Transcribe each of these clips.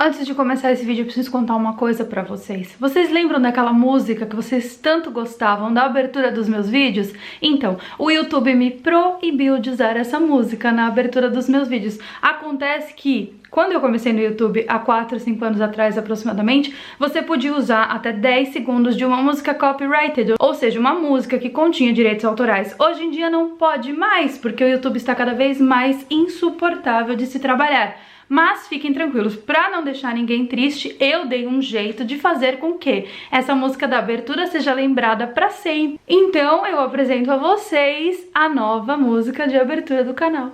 Antes de começar esse vídeo, eu preciso contar uma coisa pra vocês. Vocês lembram daquela música que vocês tanto gostavam da abertura dos meus vídeos? Então, o YouTube me proibiu de usar essa música na abertura dos meus vídeos. Acontece que, quando eu comecei no YouTube, há 4, 5 anos atrás aproximadamente, você podia usar até 10 segundos de uma música copyrighted, ou seja, uma música que continha direitos autorais. Hoje em dia não pode mais, porque o YouTube está cada vez mais insuportável de se trabalhar. Mas fiquem tranquilos, pra não deixar ninguém triste, eu dei um jeito de fazer com que essa música da abertura seja lembrada pra sempre. Então eu apresento a vocês a nova música de abertura do canal.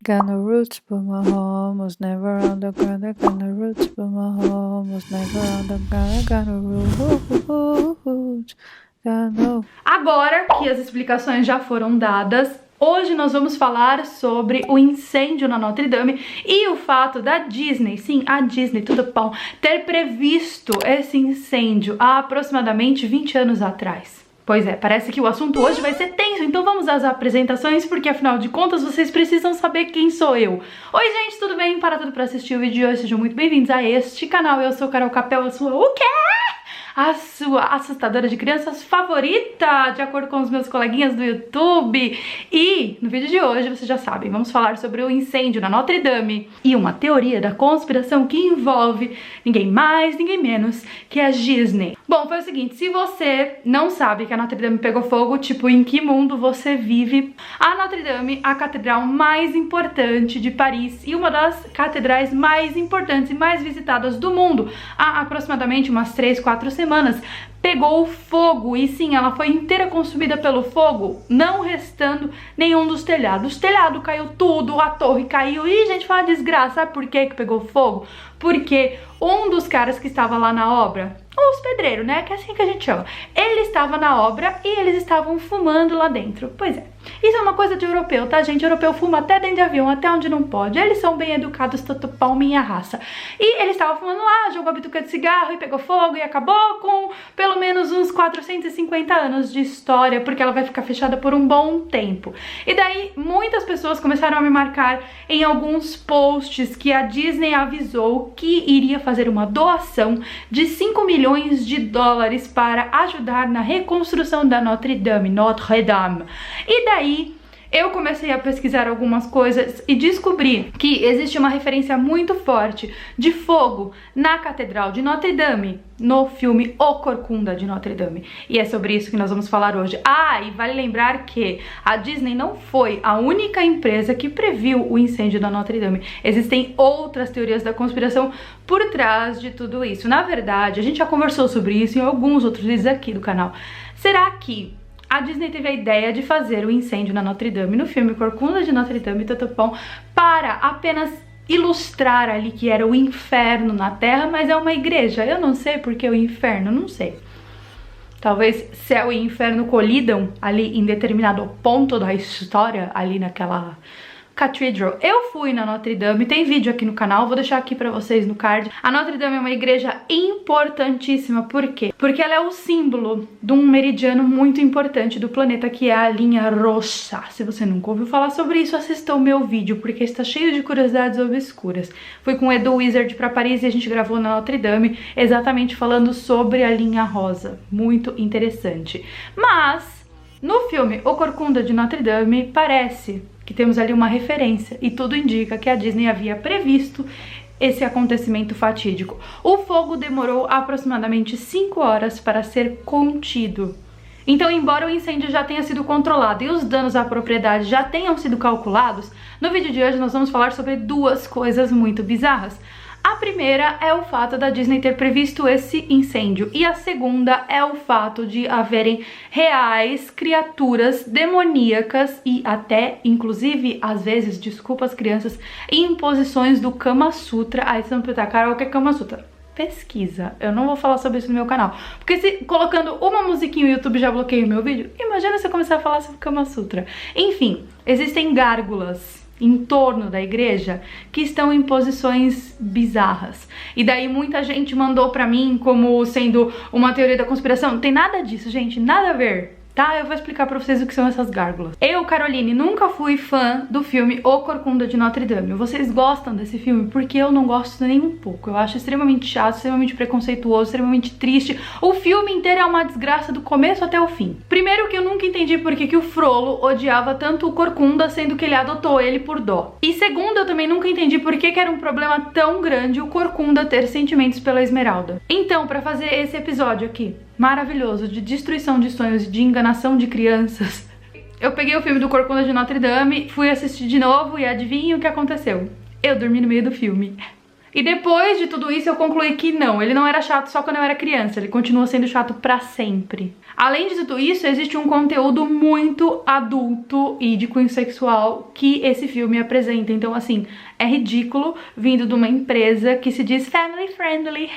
Got no roots, but my home was never on the ground. I got no roots, but my home was never on the ground. I got no roots, got no... Agora que as explicações já foram dadas, hoje nós vamos falar sobre o incêndio na Notre Dame e o fato da Disney, sim, a Disney, tudo bom, ter previsto esse incêndio há aproximadamente 20 anos atrás. Pois é, parece que o assunto hoje vai ser tenso, então vamos às apresentações, porque afinal de contas vocês precisam saber quem sou eu. Oi gente, tudo bem? Para tudo pra assistir o vídeo de hoje, sejam muito bem-vindos a este canal. Eu sou Carol Capel, a sua... O quê? A sua assustadora de crianças favorita, de acordo com os meus coleguinhas do YouTube. E no vídeo de hoje, vocês já sabem, vamos falar sobre o incêndio na Notre Dame e uma teoria da conspiração que envolve ninguém mais, ninguém menos que a Disney. Bom, foi o seguinte, se você não sabe que a Notre Dame pegou fogo, tipo, em que mundo você vive? A Notre Dame, a catedral mais importante de Paris e uma das catedrais mais importantes e mais visitadas do mundo, há aproximadamente umas 3, 4 semanas, pegou fogo e sim, ela foi inteira consumida pelo fogo, não restando nenhum dos telhados. O telhado caiu tudo, a torre caiu e, gente, foi uma desgraça. Sabe por que pegou fogo? Porque um dos caras que estava lá na obra, os pedreiros, né, que é assim que a gente chama, ele estava na obra e eles estavam fumando lá dentro. Pois é, isso é uma coisa de europeu, tá, gente? Europeu fuma até dentro de avião, até onde não pode. Eles são bem educados, tutupão, minha raça. E ele estava fumando lá, jogou a bituca de cigarro e pegou fogo e acabou com pelo menos uns 450 anos de história, porque ela vai ficar fechada por um bom tempo. E daí, muitas pessoas começaram a me marcar em alguns posts que a Disney avisou que iria fazer uma doação de 5 milhões de dólares para ajudar na reconstrução da Notre Dame. E daí eu comecei a pesquisar algumas coisas e descobri que existe uma referência muito forte de fogo na Catedral de Notre Dame, no filme O Corcunda de Notre Dame. E é sobre isso que nós vamos falar hoje. Ah, e vale lembrar que a Disney não foi a única empresa que previu o incêndio da Notre Dame. Existem outras teorias da conspiração por trás de tudo isso. Na verdade, a gente já conversou sobre isso em alguns outros vídeos aqui do canal. Será que a Disney teve a ideia de fazer o incêndio na Notre Dame no filme Corcunda de Notre Dame, tutupão, para apenas ilustrar ali que era o inferno na Terra, mas é uma igreja? Eu não sei porque o inferno, não sei. Talvez céu e inferno colidam ali em determinado ponto da história, ali naquela Cathedral. Eu fui na Notre Dame, tem vídeo aqui no canal, vou deixar aqui pra vocês no card. A Notre Dame é uma igreja importantíssima, por quê? Porque ela é o símbolo de um meridiano muito importante do planeta, que é a linha roxa. Se você nunca ouviu falar sobre isso, assista o meu vídeo, porque está cheio de curiosidades obscuras. Fui com o Edu Wizard pra Paris e a gente gravou na Notre Dame, exatamente falando sobre a linha rosa. Muito interessante. Mas no filme O Corcunda de Notre Dame, parece que temos ali uma referência e tudo indica que a Disney havia previsto esse acontecimento fatídico. O fogo demorou aproximadamente 5 horas para ser contido. Então, embora o incêndio já tenha sido controlado e os danos à propriedade já tenham sido calculados, no vídeo de hoje nós vamos falar sobre duas coisas muito bizarras. A primeira é o fato da Disney ter previsto esse incêndio e a segunda é o fato de haverem reais criaturas demoníacas e até, inclusive, às vezes, desculpa as crianças, imposições do Kama Sutra. Aí vocês vão perguntar, Carol, o que é Kama Sutra? Pesquisa, eu não vou falar sobre isso no meu canal, porque se colocando uma musiquinha o YouTube já bloqueia o meu vídeo, imagina se eu começar a falar sobre Kama Sutra. Enfim, existem gárgulas em torno da igreja que estão em posições bizarras. E daí muita gente mandou pra mim como sendo uma teoria da conspiração. Não tem nada disso, gente, nada a ver. tá? Eu vou explicar pra vocês o que são essas gárgulas. Eu, Caroline, nunca fui fã do filme O Corcunda de Notre Dame. Vocês gostam desse filme? Porque eu não gosto nem um pouco. Eu acho extremamente chato, extremamente preconceituoso, extremamente triste. O filme inteiro é uma desgraça do começo até o fim. Primeiro que eu nunca entendi por que o Frollo odiava tanto o Corcunda, sendo que ele adotou ele por dó. E segundo, eu também nunca entendi por que era um problema tão grande o Corcunda ter sentimentos pela Esmeralda. Então, pra fazer esse episódio aqui maravilhoso de destruição de sonhos e de enganação de crianças, eu peguei o filme do Corcunda de Notre Dame, fui assistir de novo e adivinha o que aconteceu? Eu dormi no meio do filme. E depois de tudo isso eu concluí que não, ele não era chato só quando eu era criança, ele continua sendo chato pra sempre. Além de tudo isso, existe um conteúdo muito adulto e de cunho sexual que esse filme apresenta. Então, assim, é ridículo vindo de uma empresa que se diz family friendly,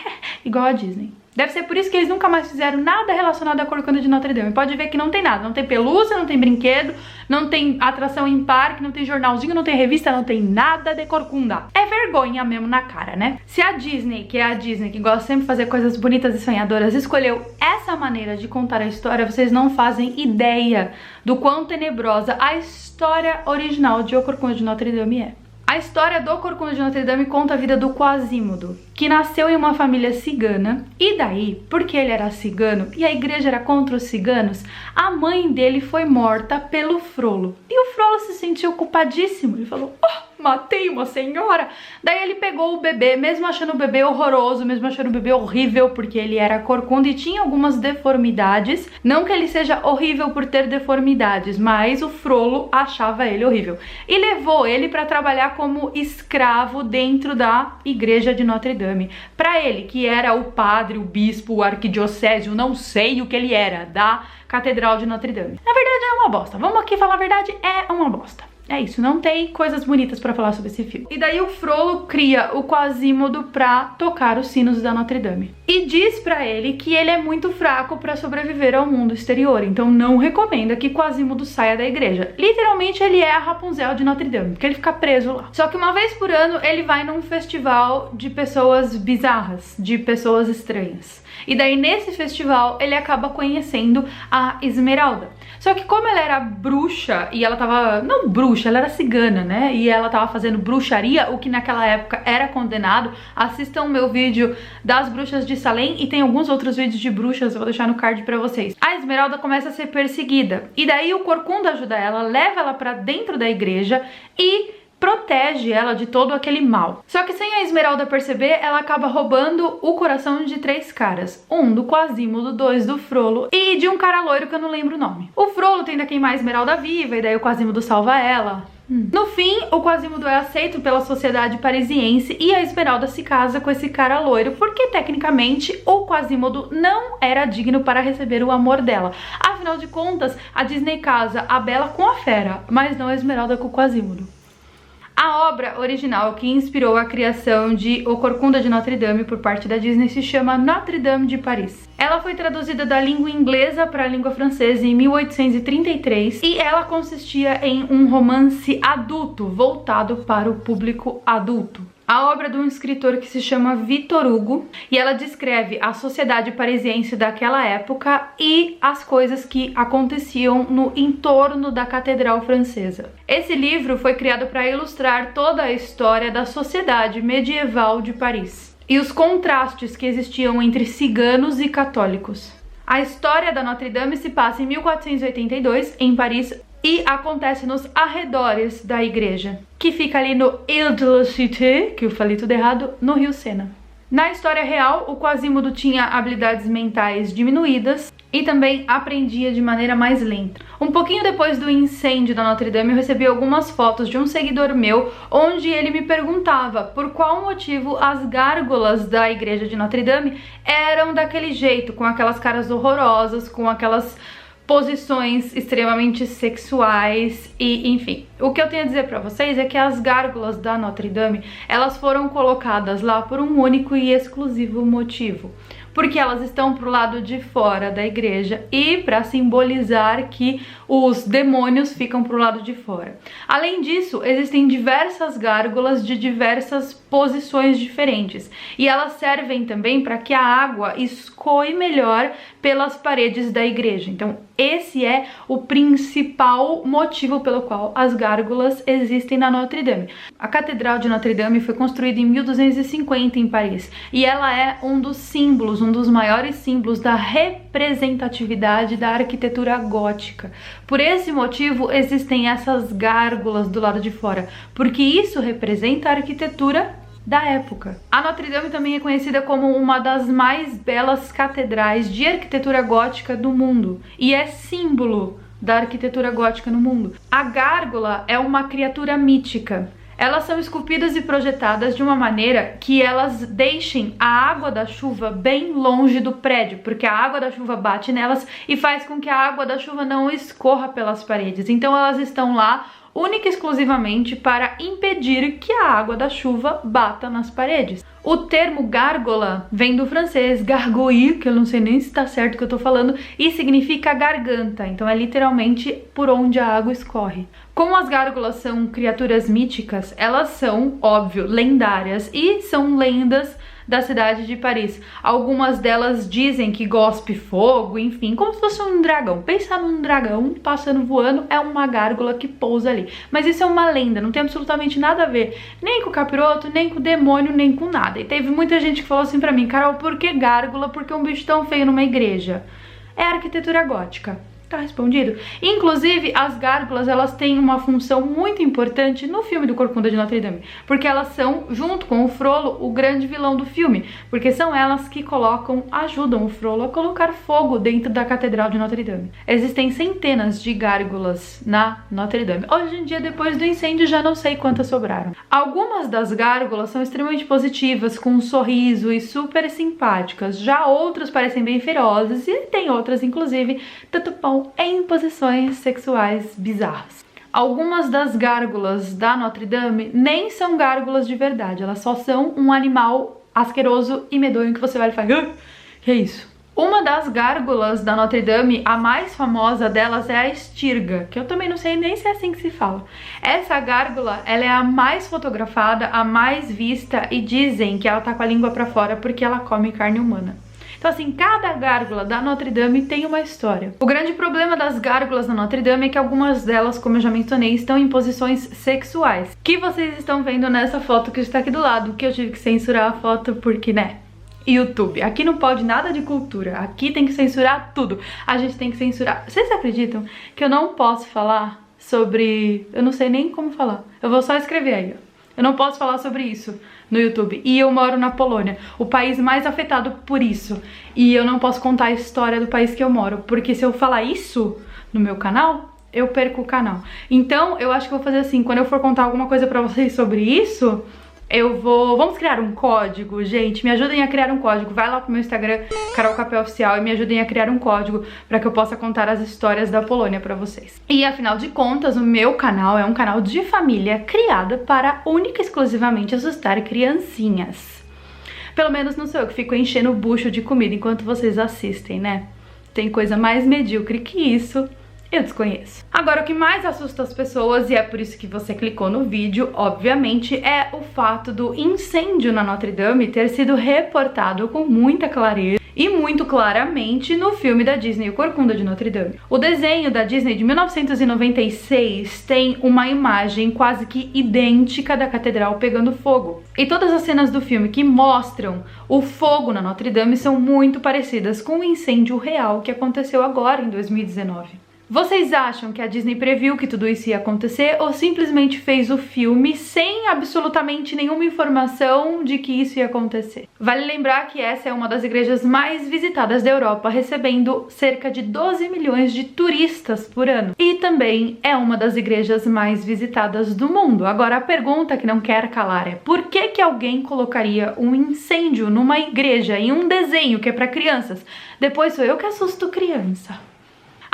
igual a Disney. Deve ser por isso que eles nunca mais fizeram nada relacionado à Corcunda de Notre Dame. Pode ver que não tem nada, não tem pelúcia, não tem brinquedo, não tem atração em parque, não tem jornalzinho, não tem revista, não tem nada de Corcunda. É vergonha mesmo na cara, né? Se a Disney, que é a Disney, que gosta sempre de fazer coisas bonitas e sonhadoras, escolheu essa maneira de contar a história, vocês não fazem ideia do quão tenebrosa a história original de O Corcunda de Notre Dame é. A história do Corcunda de Notre Dame conta a vida do Quasimodo, que nasceu em uma família cigana, e daí, porque ele era cigano e a igreja era contra os ciganos, a mãe dele foi morta pelo Frollo. E o Frollo se sentiu culpadíssimo, ele falou, oh, matei uma senhora. Daí ele pegou o bebê, mesmo achando o bebê horroroso, mesmo achando o bebê horrível, porque ele era corcunda e tinha algumas deformidades. Não que ele seja horrível por ter deformidades, mas o Frollo achava ele horrível. E levou ele para trabalhar como escravo dentro da igreja de Notre Dame. Para ele, que era o padre, o bispo, o arquidiocésio, não sei o que ele era, da Catedral de Notre Dame. Na verdade é uma bosta. Vamos aqui falar a verdade, é uma bosta. É isso, não tem coisas bonitas pra falar sobre esse filme. E daí o Frollo cria o Quasimodo pra tocar os sinos da Notre Dame. E diz pra ele que ele é muito fraco pra sobreviver ao mundo exterior, então não recomenda que Quasimodo saia da igreja. Literalmente ele é a Rapunzel de Notre Dame, porque ele fica preso lá. Só que uma vez por ano ele vai num festival de pessoas bizarras, de pessoas estranhas. E daí nesse festival ele acaba conhecendo a Esmeralda. Só que como ela era bruxa e ela tava... não bruxa, ela era cigana, né? E ela tava fazendo bruxaria, o que naquela época era condenado. Assistam o meu vídeo das bruxas de Salem e tem alguns outros vídeos de bruxas, eu vou deixar no card pra vocês. A Esmeralda começa a ser perseguida. E daí o Corcunda ajuda ela, leva ela pra dentro da igreja e protege ela de todo aquele mal. Só que sem a Esmeralda perceber, ela acaba roubando o coração de 3 caras. Um do Quasimodo, 2 do Frollo e de um cara loiro que eu não lembro o nome. O Frollo tenta queimar a Esmeralda viva e daí o Quasimodo salva ela. No fim, o Quasimodo é aceito pela sociedade parisiense e a Esmeralda se casa com esse cara loiro, porque tecnicamente o Quasimodo não era digno para receber o amor dela. Afinal de contas, a Disney casa a Bela com a fera, mas não a Esmeralda com o Quasimodo. A obra original que inspirou a criação de O Corcunda de Notre Dame por parte da Disney se chama Notre Dame de Paris. Ela foi traduzida da língua inglesa para a língua francesa em 1833 e ela consistia em um romance adulto voltado para o público adulto. A obra de um escritor que se chama Victor Hugo, e ela descreve a sociedade parisiense daquela época e as coisas que aconteciam no entorno da Catedral Francesa. Esse livro foi criado para ilustrar toda a história da sociedade medieval de Paris e os contrastes que existiam entre ciganos e católicos. A história da Notre Dame se passa em 1482, em Paris, e acontece nos arredores da igreja, que fica ali no Ile de la Cité, que eu falei tudo errado, no Rio Sena. Na história real, o Quasimodo tinha habilidades mentais diminuídas e também aprendia de maneira mais lenta. Um pouquinho depois do incêndio da Notre Dame, eu recebi algumas fotos de um seguidor meu, onde ele me perguntava por qual motivo as gárgulas da igreja de Notre Dame eram daquele jeito, com aquelas caras horrorosas, com aquelas posições extremamente sexuais e, enfim. O que eu tenho a dizer pra vocês é que as gárgulas da Notre Dame, elas foram colocadas lá por um único e exclusivo motivo. Porque elas estão pro lado de fora da igreja e para simbolizar que os demônios ficam pro lado de fora. Além disso, existem diversas gárgulas de diversas posições diferentes e elas servem também para que a água escoe melhor pelas paredes da igreja. Então, esse é o principal motivo pelo qual as gárgulas existem na Notre Dame. A Catedral de Notre Dame foi construída em 1250 em Paris e ela é um dos símbolos, um dos maiores símbolos da representatividade da arquitetura gótica. Por esse motivo existem essas gárgulas do lado de fora, porque isso representa a arquitetura da época. A Notre Dame também é conhecida como uma das mais belas catedrais de arquitetura gótica do mundo e é símbolo da arquitetura gótica no mundo. A gárgula é uma criatura mítica. Elas são esculpidas e projetadas de uma maneira que elas deixem a água da chuva bem longe do prédio, porque a água da chuva bate nelas e faz com que a água da chuva não escorra pelas paredes. Então elas estão lá única e exclusivamente para impedir que a água da chuva bata nas paredes. O termo gárgola vem do francês gargouille, que eu não sei nem se está certo o que eu tô falando, e significa garganta, então é literalmente por onde a água escorre. Como as gárgulas são criaturas míticas, elas são, óbvio, lendárias e são lendas da cidade de Paris. Algumas delas dizem que gospe fogo, enfim, como se fosse um dragão. Pensar num dragão passando voando, é uma gárgula que pousa ali. Mas isso é uma lenda, não tem absolutamente nada a ver nem com o capiroto, nem com o demônio, nem com nada. E teve muita gente que falou assim pra mim: Carol, por que gárgula? Por que um bicho tão feio numa igreja? É arquitetura gótica. Tá respondido. Inclusive, as gárgulas, elas têm uma função muito importante no filme do Corcunda de Notre Dame, porque elas são, junto com o Frollo, o grande vilão do filme, porque são elas que ajudam o Frollo a colocar fogo dentro da Catedral de Notre Dame. Existem centenas de gárgulas na Notre Dame. Hoje em dia, depois do incêndio, já não sei quantas sobraram. Algumas das gárgulas são extremamente positivas, com um sorriso e super simpáticas. Já outras parecem bem ferozes e tem outras, inclusive, tatupão em posições sexuais bizarras. Algumas das gárgulas da Notre Dame nem são gárgulas de verdade, elas só são um animal asqueroso e medonho que você vai e faz: que é isso? Uma das gárgulas da Notre Dame, a mais famosa delas, é a estirga, que eu também não sei nem se é assim que se fala. Essa gárgula, ela é a mais fotografada, a mais vista, e dizem que ela tá com a língua pra fora porque ela come carne humana. Então assim, cada gárgula da Notre Dame tem uma história. O grande problema das gárgulas da Notre Dame é que algumas delas, como eu já mencionei, estão em posições sexuais, que vocês estão vendo nessa foto que está aqui do lado, que eu tive que censurar a foto porque, né, YouTube. Aqui não pode nada de cultura, aqui tem que censurar tudo. A gente tem que censurar. Vocês acreditam que eu não posso falar sobre... Eu não sei nem como falar. Eu vou só escrever aí, ó. Eu não posso falar sobre isso no YouTube. E eu moro na Polônia, o país mais afetado por isso. E eu não posso contar a história do país que eu moro, porque se eu falar isso no meu canal, eu perco o canal. Então, eu acho que eu vou fazer assim, quando eu for contar alguma coisa pra vocês sobre isso, eu vou... Vamos criar um código, gente? Me ajudem a criar um código. Vai lá pro meu Instagram, Carol Capel Oficial, e me ajudem a criar um código pra que eu possa contar as histórias da Polônia pra vocês. E afinal de contas, o meu canal é um canal de família criada para única e exclusivamente assustar criancinhas. Pelo menos não sou eu que fico enchendo o bucho de comida enquanto vocês assistem, né? Tem coisa mais medíocre que isso. Eu desconheço. Agora, o que mais assusta as pessoas, e é por isso que você clicou no vídeo, obviamente, é o fato do incêndio na Notre Dame ter sido reportado com muita clareza e muito claramente no filme da Disney, O Corcunda de Notre Dame. O desenho da Disney de 1996 tem uma imagem quase que idêntica da catedral pegando fogo. E todas as cenas do filme que mostram o fogo na Notre Dame são muito parecidas com o incêndio real que aconteceu agora em 2019. Vocês acham que a Disney previu que tudo isso ia acontecer ou simplesmente fez o filme sem absolutamente nenhuma informação de que isso ia acontecer? Vale lembrar que essa é uma das igrejas mais visitadas da Europa, recebendo cerca de 12 milhões de turistas por ano. E também é uma das igrejas mais visitadas do mundo. Agora, a pergunta que não quer calar é: por que que alguém colocaria um incêndio numa igreja em um desenho que é para crianças? Depois sou eu que assusto criança.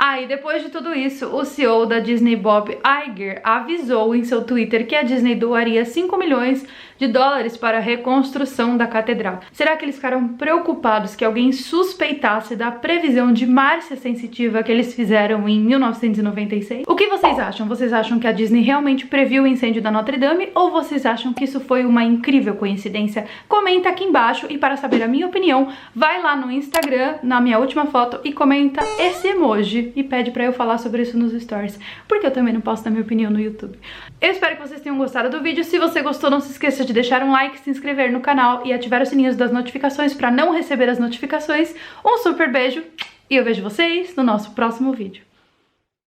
Aí, depois de tudo isso, o CEO da Disney, Bob Iger, avisou em seu Twitter que a Disney doaria 5 milhões de dólares para a reconstrução da catedral. Será que eles ficaram preocupados que alguém suspeitasse da previsão de Márcia Sensitiva que eles fizeram em 1996? O que vocês acham? Vocês acham que a Disney realmente previu o incêndio da Notre Dame ou vocês acham que isso foi uma incrível coincidência? Comenta aqui embaixo e para saber a minha opinião, vai lá no Instagram, na minha última foto e comenta esse emoji e pede pra eu falar sobre isso nos stories, porque eu também não posso dar minha opinião no YouTube. Eu espero que vocês tenham gostado do vídeo. Se você gostou, não se esqueça de deixar um like, se inscrever no canal e ativar os sininhos das notificações pra não receber as notificações. Um super beijo e eu vejo vocês no nosso próximo vídeo.